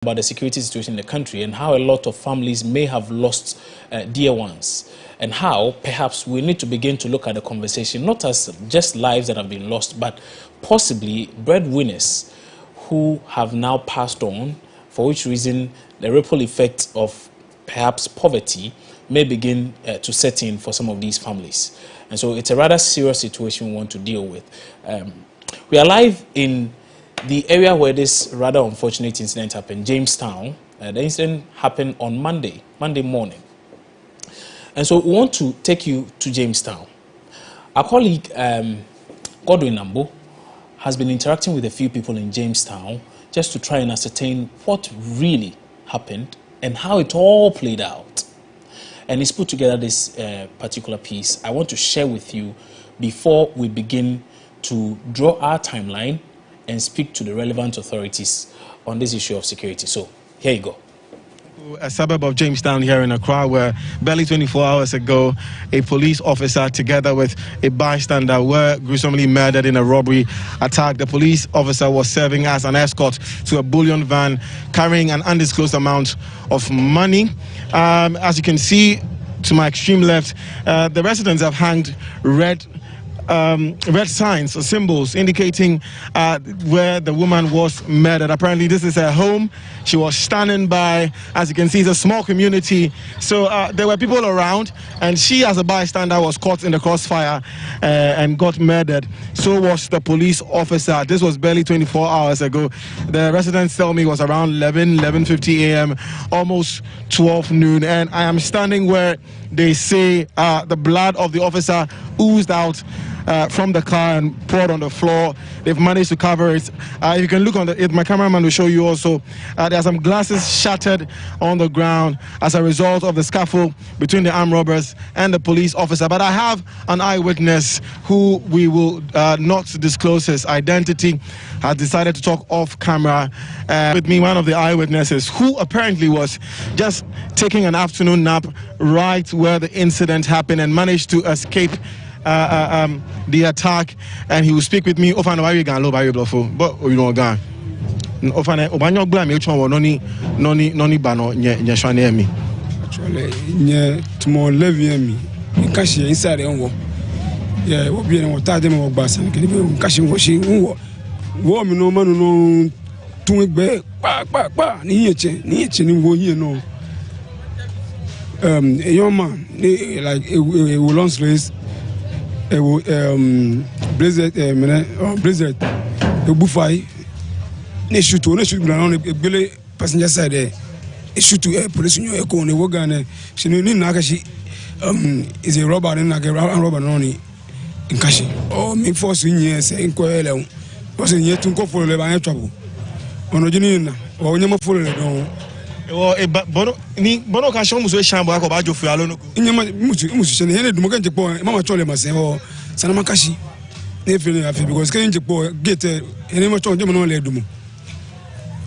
about the security situation in the country and how a lot of families may have lost dear ones, and how perhaps we need to begin to look at the conversation not as just lives that have been lost, but possibly breadwinners who have now passed on, for which reason the ripple effect of perhaps poverty may begin to set in for some of these families. And so it's a rather serious situation we want to deal with. We are live in the area where this rather unfortunate incident happened, Jamestown. The incident happened on Monday morning. And so we want to take you to Jamestown. Our colleague, Godwin Nambo, has been interacting with a few people in Jamestown just to try and ascertain what really happened and how it all played out. And he's put together this particular piece I want to share with you before we begin to draw our timeline and speak to the relevant authorities on this issue of security. So here you go. A suburb of Jamestown here in Accra, where barely 24 hours ago, a police officer together with a bystander were gruesomely murdered in a robbery attack. The police officer was serving as an escort to a bullion van carrying an undisclosed amount of money. As you can see to my extreme left, the residents have hanged red signs or symbols indicating where the woman was murdered. Apparently this is her home. She was standing by. As you can see, it's a small community, so there were people around, and she as a bystander was caught in the crossfire and got murdered. So was the police officer. This was barely 24 hours ago. The residents tell me it was around 11:50 a.m., almost 12 noon, and I am standing where they say the blood of the officer oozed out from the car and poured on the floor. They've managed to cover it. If you can look on it, my cameraman will show you also. There are some glasses shattered on the ground as a result of the scuffle between the armed robbers and the police officer. But I have an eyewitness who we will not disclose his identity, has decided to talk off camera. With me, one of the eyewitnesses who apparently was just taking an afternoon nap right where the incident happened and managed to escape the attack, and he will speak with me. Ofana why you gan low by your bluff, but you know gan. Ofana obanyo blame you chon noni bano nye shwane mi. Actually, nye tomorrow levi mi. Nkashi inside enwo. Yeah, wo bi en wo ta de me wo gba san kini be nkashi wo shi nwo. Wo mi no manu no tun egbe pa ni yeche ni wo yin no. A young man like a long race. Blizzard, Blizzard, a buffet. They shoot on a billy passenger side. They shoot to a police in your echo on the Wogan. She knew Nakashi is a robber and a robber only in Kashi. Oh, me force in years, inquire. Was in yet to go for a trouble. On a genuine or never follow. Bono can show me shambo about your fellow. In your musician, Mogan Japan, Mama told myself, or Sanamakashi. If you have because getting Japan get any much on German Ledumo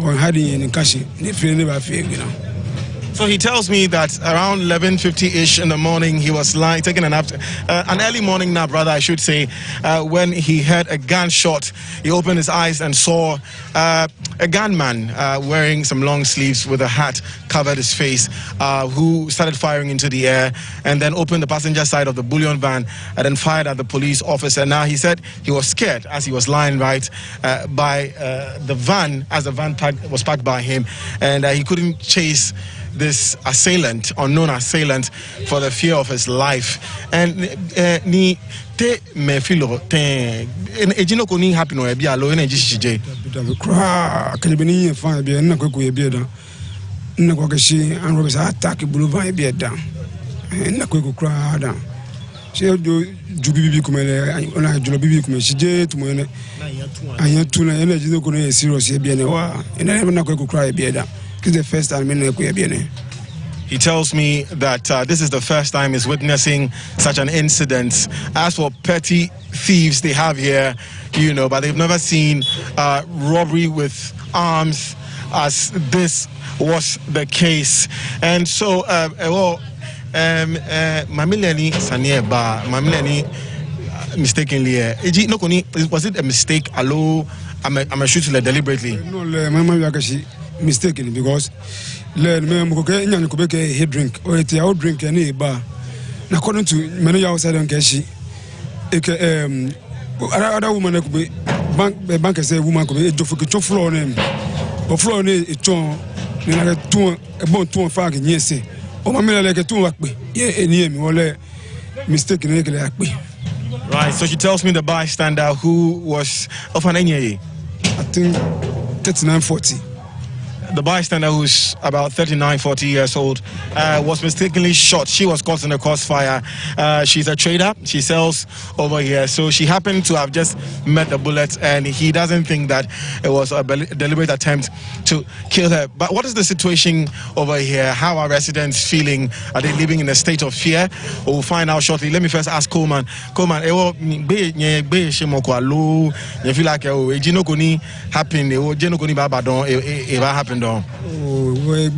or hiding in Kashi, if you never feel, you know. So he tells me that around 11:50-ish in the morning, he was taking an early morning nap, rather, I should say, when he heard a gunshot. He opened his eyes and saw a gunman wearing some long sleeves with a hat covered his face, who started firing into the air and then opened the passenger side of the bullion van and then fired at the police officer. Now, he said he was scared as he was lying right by the van, as the van was parked by him, and he couldn't chase this assailant, unknown assailant, for the fear of his life. And ni te me filo te ejino ko ni happy no e bia lo energy shije kra kan be ni fa bia na ko e bia da na ko ke shi an ro sa attack bulu van e bia da na ko kra da she do jubi bibi kuma le ona julo bibi kuma shije tumo ne ayatu na energy no ko no e serious e bia ne wa ina na ko kra e bia da. The first time he tells me that this is the first time he's witnessing such an incident. As for petty thieves they have here, you know, but they've never seen robbery with arms as this was the case. And so, Mamileni Sanieba, Mamileni mistakenly, was it a mistake? Hello, I'm a shooting deliberately. No, Mama Yakashi. mistaken because le me mo ko nya ko be ke head drink or it out drink any bar. Na according to many outside on keshi other woman ko be bank say woman ko be jo floor name o floor ne e ton ni na ton e bon ton fa ke nyese o ma me le ke ton wa pe ye eni mi wole mistake ne ke le akpe. Right, so she tells me the bystander who was of an I think 39-40. The bystander, who's about 39-40 years old, was mistakenly shot. She was caught in a crossfire. She's a trader. She sells over here. So she happened to have just met the bullet, and he doesn't think that it was a deliberate attempt to kill her. But what is the situation over here? How are residents feeling? Are they living in a state of fear? We'll find out shortly. Let me first ask Coleman. Coleman, you feel like happened? Oh,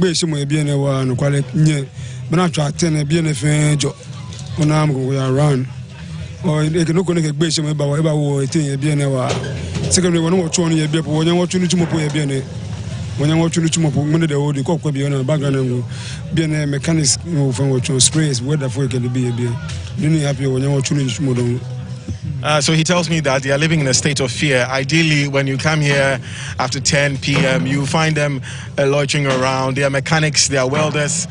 we some bien no quality nye but na try ten bien jo ona am go around or e no go ne gbe some ba wo etin bien wa secondly won wo tro no ye bia po wonya wo tru no tumopo ye bien wonya wo tru no tumopo mo de wo di ko kwa bien na background ngo bien mechanics no fan wo tro sprays weather for e can be bien ni happy wonya wo tru no tumopo. So he tells me that they are living in a state of fear. Ideally, when you come here after 10 p.m., you find them loitering around. They are mechanics, they are welders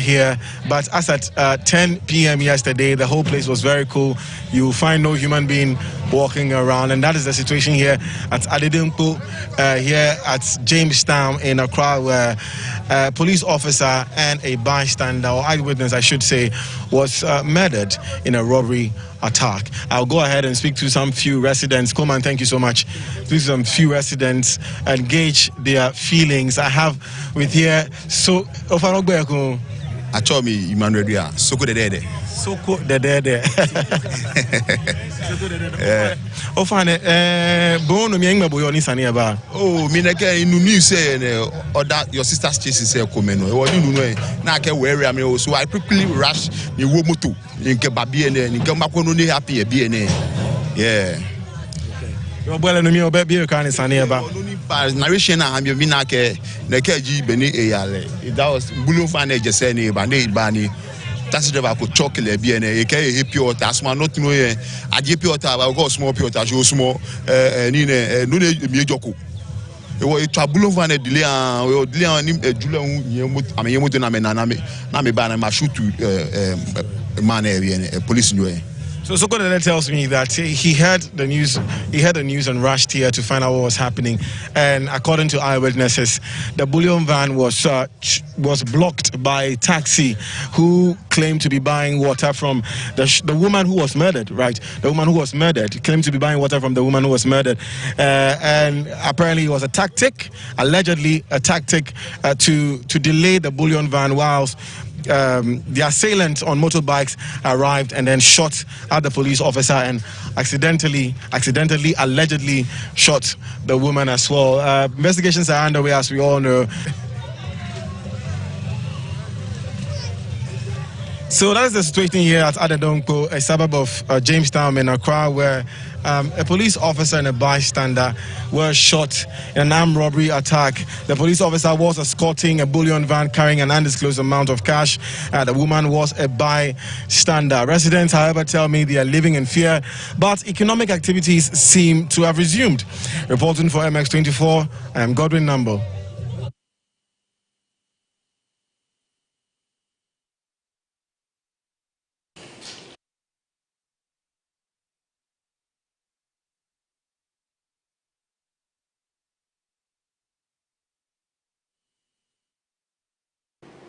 here. But as at 10 p.m. yesterday, the whole place was very cool. You find no human being walking around. And that is the situation here at Adedimpo, here at Jamestown in Accra, where a police officer and a bystander, or eyewitness, I should say, was murdered in a robbery attack. I'll go ahead and speak to some few residents. Coleman, thank you so much. Speak to some few residents and gauge their feelings. I have with here, so Ofanogbeku. I told me Emmanuel Soko de Dede. Soko de Dede. Ofane, Bono Mianga Boyoni Saniaba. Oh, Minaka, in New say, or that your sister's chasing say, Comeno, or you know, now I can wear me. So I quickly rush in Womutu, in Kebabi and in Kamakonuni happy, BNA. Yeah. Your boy and me, or baby, you can't Saniaba. Narration, I'm your Minake, Nakaji, Beni Ayale. That was Bulu Fane, just saying, Bani, Bani. That's the way I could chocolate, BNA, a pure task, man, not knowing a pure tab, I got small pure task, small, Nina, Nune, Mijoku. It was a tabulon van a delay, or Julian, I mean, Name Ban, my shoot to man, a police new. So Sokodele tells me that he heard the news and rushed here to find out what was happening. And according to eyewitnesses, the bullion van was blocked by a taxi who claimed to be buying water from the woman who was murdered, right? The woman who was murdered claimed to be buying water from the woman who was murdered. And apparently it was a tactic, allegedly a tactic to delay the bullion van whilst the assailant on motorbikes arrived and then shot at the police officer and accidentally, allegedly shot the woman as well. Investigations are underway, as we all know. So that is the situation here at Adedonko, a suburb of Jamestown in Accra, where a police officer and a bystander were shot in an armed robbery attack. The police officer was escorting a bullion van carrying an undisclosed amount of cash. The woman was a bystander. Residents, however, tell me they are living in fear, but economic activities seem to have resumed. Reporting for MX24, I am Godwin Nambo.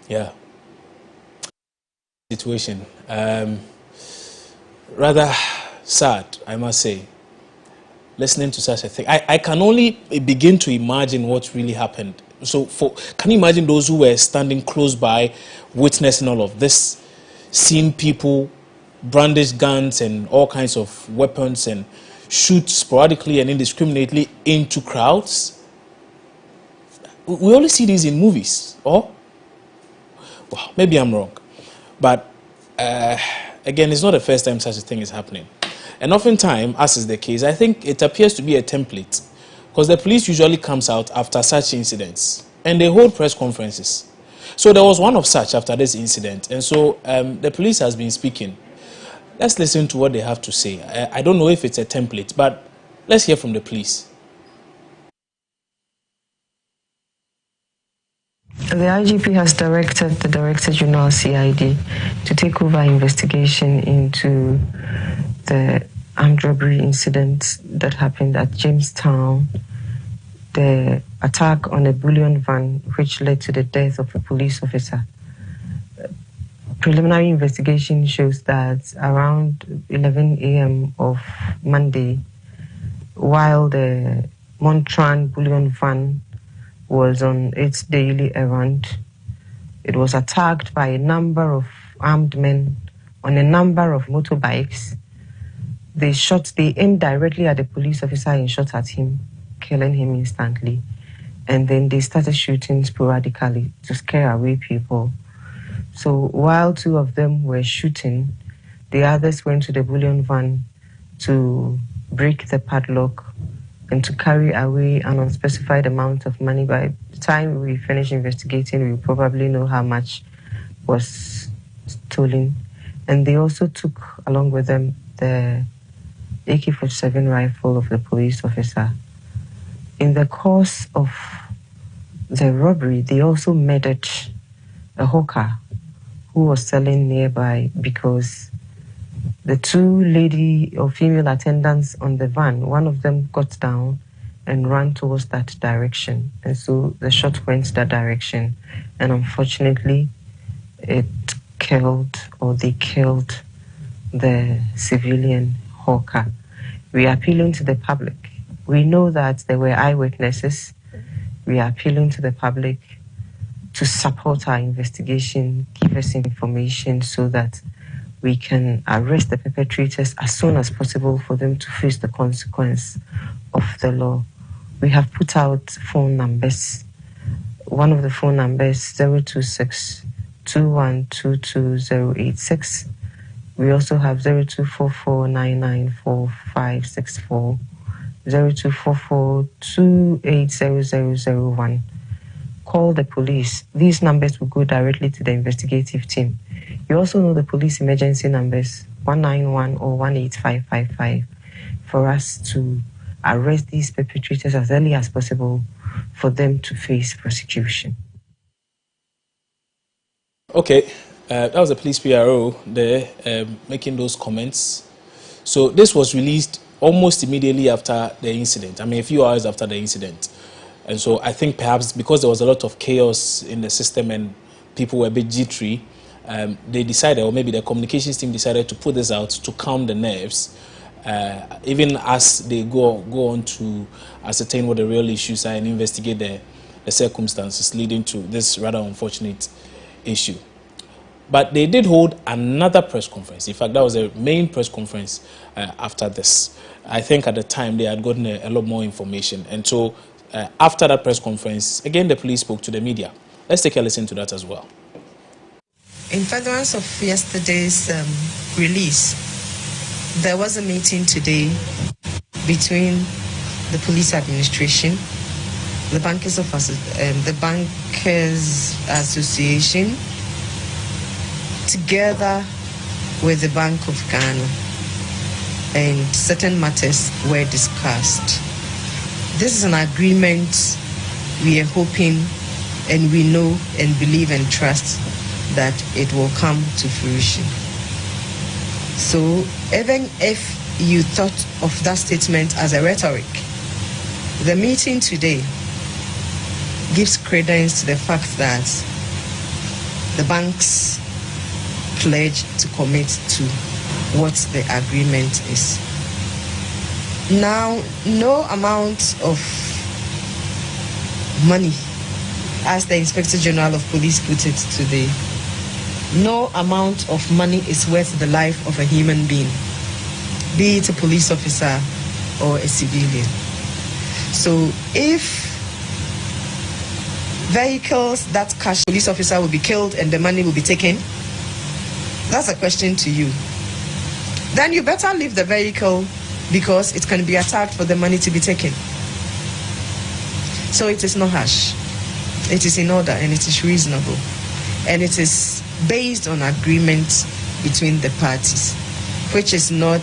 Yeah. Situation. Rather sad, I must say, listening to such a thing. I can only begin to imagine what really happened. So can you imagine those who were standing close by, witnessing all of this, seeing people brandish guns and all kinds of weapons and shoot sporadically and indiscriminately into crowds? We only see these in movies, or? Well, maybe I'm wrong, but again, it's not the first time such a thing is happening. And oftentimes, as is the case, I think it appears to be a template, because the police usually comes out after such incidents. and they hold press conferences. So there was one of such after this incident, and so the police has been speaking. Let's listen to what they have to say. I don't know if it's a template, but let's hear from the police. The IGP has directed the Director General CID to take over investigation into the armed robbery incident that happened at Jamestown, the attack on a bullion van which led to the death of a police officer. Preliminary investigation shows that around 11 a.m. of Monday, while the Montran bullion van was on its daily errand, it was attacked by a number of armed men on a number of motorbikes. They aimed directly at the police officer and shot at him, killing him instantly. And then they started shooting sporadically to scare away people. So while two of them were shooting, the others went to the bullion van to break the padlock and to carry away an unspecified amount of money. By the time we finish investigating, we'll probably know how much was stolen. And they also took along with them the AK-47 rifle of the police officer. In the course of the robbery, they also murdered a hawker who was selling nearby, because the two lady or female attendants on the van, one of them got down and ran towards that direction. And so the shot went that direction. And unfortunately, they killed the civilian hawker. We are appealing to the public. We know that there were eyewitnesses. We are appealing to the public to support our investigation, give us information so that we can arrest the perpetrators as soon as possible for them to face the consequence of the law. We have put out phone numbers. One of the phone numbers, 026-2122-086. We also have 0244994564, 0244280001. Call the police. These numbers will go directly to the investigative team. You also know the police emergency numbers, 191 or 18555, for us to arrest these perpetrators as early as possible for them to face prosecution. Okay, that was the police PRO there making those comments. So this was released almost immediately after the incident. I mean, a few hours after the incident. And so I think perhaps because there was a lot of chaos in the system and people were a bit jittery, they decided, or maybe the communications team decided to put this out to calm the nerves, even as they go on to ascertain what the real issues are and investigate the circumstances leading to this rather unfortunate issue. But they did hold another press conference. In fact, that was the main press conference after this. I think at the time they had gotten a lot more information. And so after that press conference, again, the police spoke to the media. Let's take a listen to that as well. In furtherance of yesterday's release, there was a meeting today between the police administration, the Bankers Association, together with the Bank of Ghana, and certain matters were discussed. This is an agreement we are hoping and we know and believe and trust that it will come to fruition. So even if you thought of that statement as a rhetoric, the meeting today gives credence to the fact that the banks pledge to commit to what the agreement is. Now, no amount of money, as the Inspector General of Police put it today, no amount of money is worth the life of a human being, be it a police officer or a civilian. So if vehicles that catch police officer will be killed and the money will be taken, that's a question to you. Then you better leave the vehicle because it can be attacked for the money to be taken. So it is not harsh. It is in order and it is reasonable. And it is based on agreement between the parties, which is not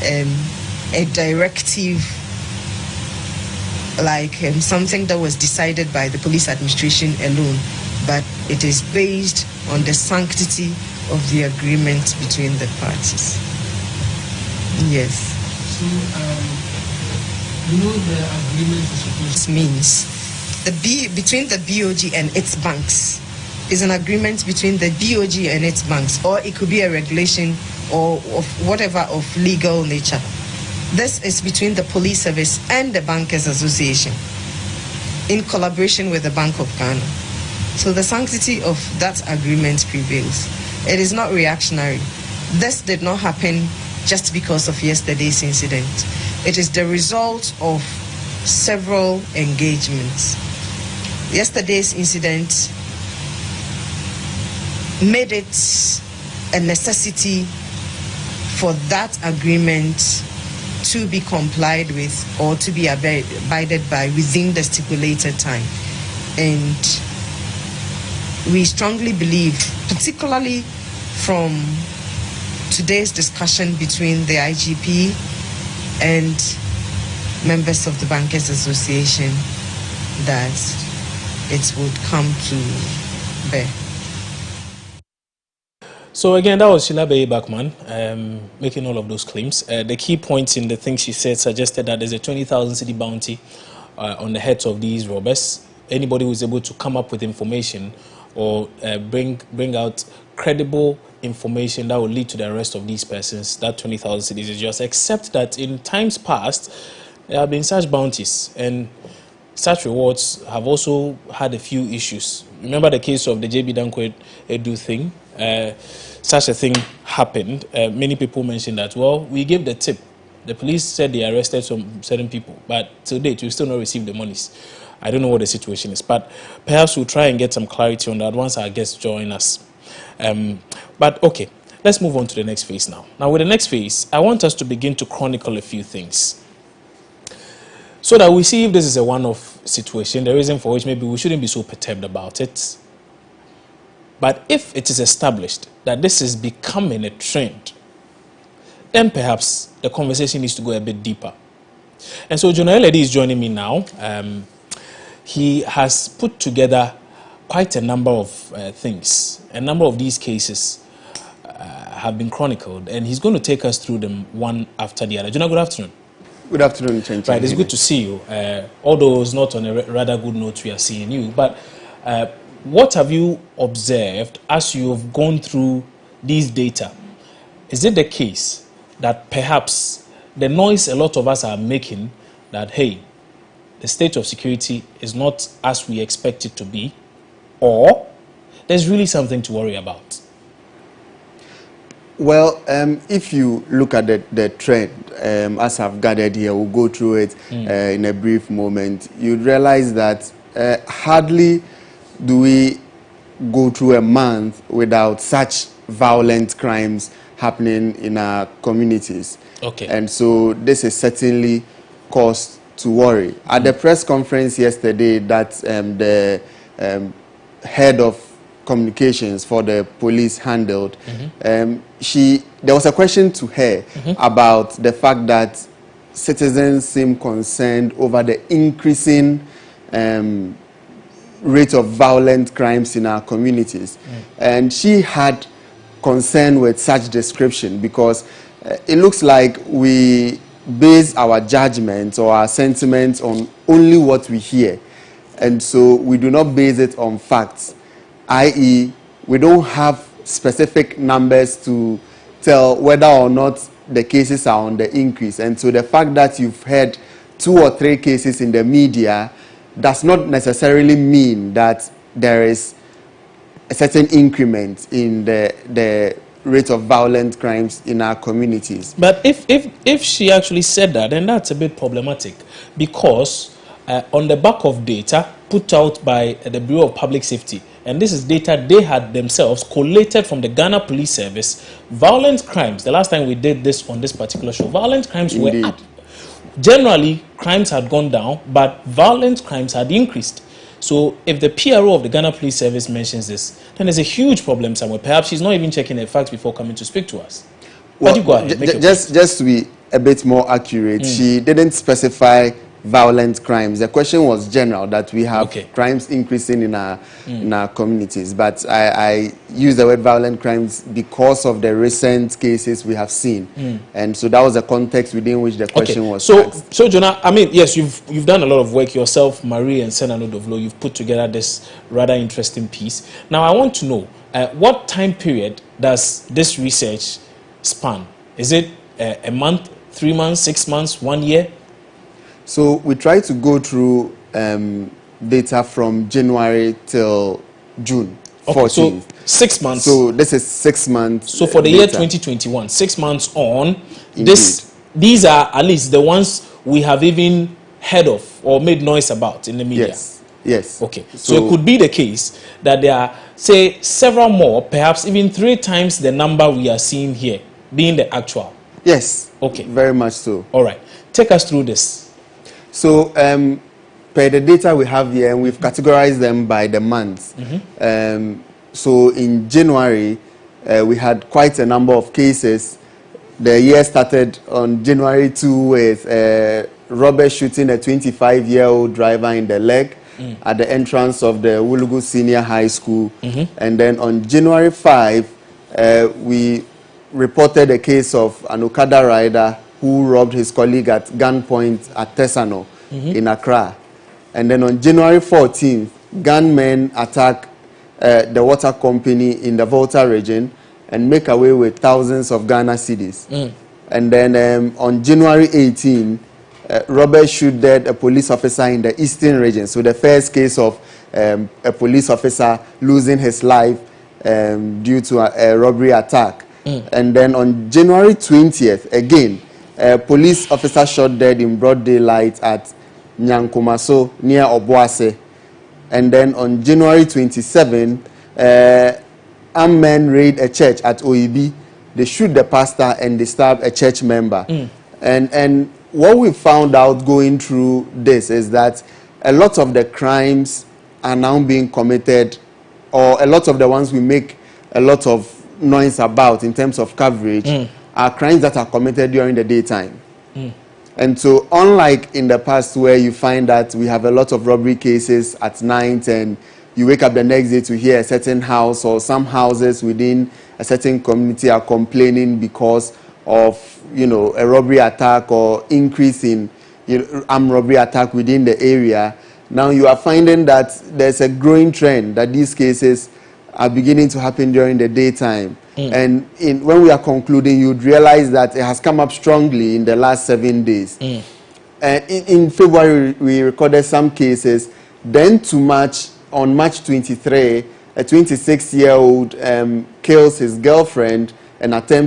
a directive like something that was decided by the police administration alone, but it is based on the sanctity of the agreement between the parties. Yes. So, the agreement is supposed to means between the BOG and its banks is an agreement between the BOG and its banks, or it could be a regulation or of whatever of legal nature. This is between the police service and the Bankers Association in collaboration with the Bank of Ghana. So the sanctity of that agreement prevails. It is not reactionary. This did not happen just because of yesterday's incident. It is the result of several engagements. Yesterday's incident made it a necessity for that agreement to be complied with or to be abided by within the stipulated time. And we strongly believe, particularly from today's discussion between the IGP and members of the Bankers Association, that it would come to bear. So again, that was Sheila Bey-Bachman making all of those claims. The key points in the things she said suggested that there's a 20,000 cedi bounty on the heads of these robbers. Anybody who is able to come up with information or bring out credible information that will lead to the arrest of these persons, that 20,000 cedis is just, except that in times past, there have been such bounties and such rewards have also had a few issues. Remember the case of the JB Danko Edu thing? Such a thing happened. Many people mentioned that, well, we gave the tip. The police said they arrested some certain people, but to date, we still not received the monies. I don't know what the situation is, but perhaps we'll try and get some clarity on that once our guests join us. But okay, let's move on to the next phase now. Now, with the next phase, I want us to begin to chronicle a few things so that we see if this is a one-off situation, the reason for which maybe we shouldn't be so perturbed about it. But if it is established that this is becoming a trend, then perhaps the conversation needs to go a bit deeper. And so Jonah Lady is joining me now. He has put together quite a number of things. A number of these cases have been chronicled, and he's going to take us through them one after the other. Jonah, good afternoon. Good afternoon, Chenchen. Right, it's good to see you. Although it's not on a rather good note we are seeing you, but what have you observed as you have gone through these data? Is it the case that perhaps the noise a lot of us are making that, hey, the state of security is not as we expect it to be, or there's really something to worry about? Well, if you look at the trend, as I've gathered here, we'll go through it in a brief moment, you'd realize that hardly do we go through a month without such violent crimes happening in our communities. Okay. And so this is certainly cause to worry. At the press conference yesterday that the head of communications for the police handled, there was a question to her about the fact that citizens seem concerned over the increasing rate of violent crimes in our communities. And she had concern with such description because it looks like we base our judgments or our sentiments on only what we hear. And so we do not base it on facts, i.e., we don't have specific numbers to tell whether or not the cases are on the increase. And so the fact that you've heard 2 or 3 cases in the media does not necessarily mean that there is a certain increment in the rate of violent crimes in our communities. But if she actually said that, then that's a bit problematic, because on the back of data put out by the Bureau of Public Safety, and this is data they had themselves collated from the Ghana Police Service, violent crimes, the last time we did this on this particular show, violent crimes Indeed. were up. Generally, crimes had gone down, but violent crimes had increased. So if the PRO of the Ghana Police Service mentions this, then there's a huge problem somewhere. Perhaps she's not even checking the facts before coming to speak to us. Well, you go ahead, just to be a bit more accurate, she didn't specify violent crimes. The question was general, that we have crimes increasing in our communities. But I use the word violent crimes because of the recent cases we have seen, and so that was the context within which the question was asked. So Jonah, I mean, yes, you've done a lot of work yourself, Marie and Senano Dovlo. You've put together this rather interesting piece. Now I want to know what time period does this research span? Is it a month, 3 months, 6 months, 1 year? So we try to go through data from January till June 14th. So 6 months. So this is 6 months. So for the year 2021, 6 months on, these are at least the ones we have even heard of or made noise about in the media. Yes. Okay. So it could be the case that there are, say, several more, perhaps even 3 times the number we are seeing here, being the actual. Yes. Okay. Very much so. All right. Take us through this. So, per the data we have here, and we've categorized them by the months. So, in January, we had quite a number of cases. The year started on January 2 with robber shooting a 25-year-old driver in the leg at the entrance of the Wulugu Senior High School. And then on January 5, we reported a case of an Okada rider who robbed his colleague at gunpoint at Tesano in Accra. And then on January 14th, gunmen attack the water company in the Volta region and make away with thousands of Ghana cedis. And then on January 18, robbers shoot dead a police officer in the eastern region. So the first case of a police officer losing his life due to a robbery attack. And then on January 20th, again, a police officer shot dead in broad daylight at Nyankomaso near Obuase. And then on January 27, armed men raid a church at OEB. They shoot the pastor and they stab a church member. And what we found out going through this is that a lot of the crimes are now being committed, or a lot of the ones we make a lot of noise about in terms of coverage are crimes that are committed during the daytime. And so unlike in the past where you find that we have a lot of robbery cases at night and you wake up the next day to hear a certain house or some houses within a certain community are complaining because of, you know, a robbery attack or increase in armed robbery attack within the area, now you are finding that there's a growing trend that these cases are beginning to happen during the daytime. And when we are concluding, you'd realize that it has come up strongly in the last 7 days. In February, we recorded some cases. Then to March, on March 23, a 26-year-old kills his girlfriend and attempts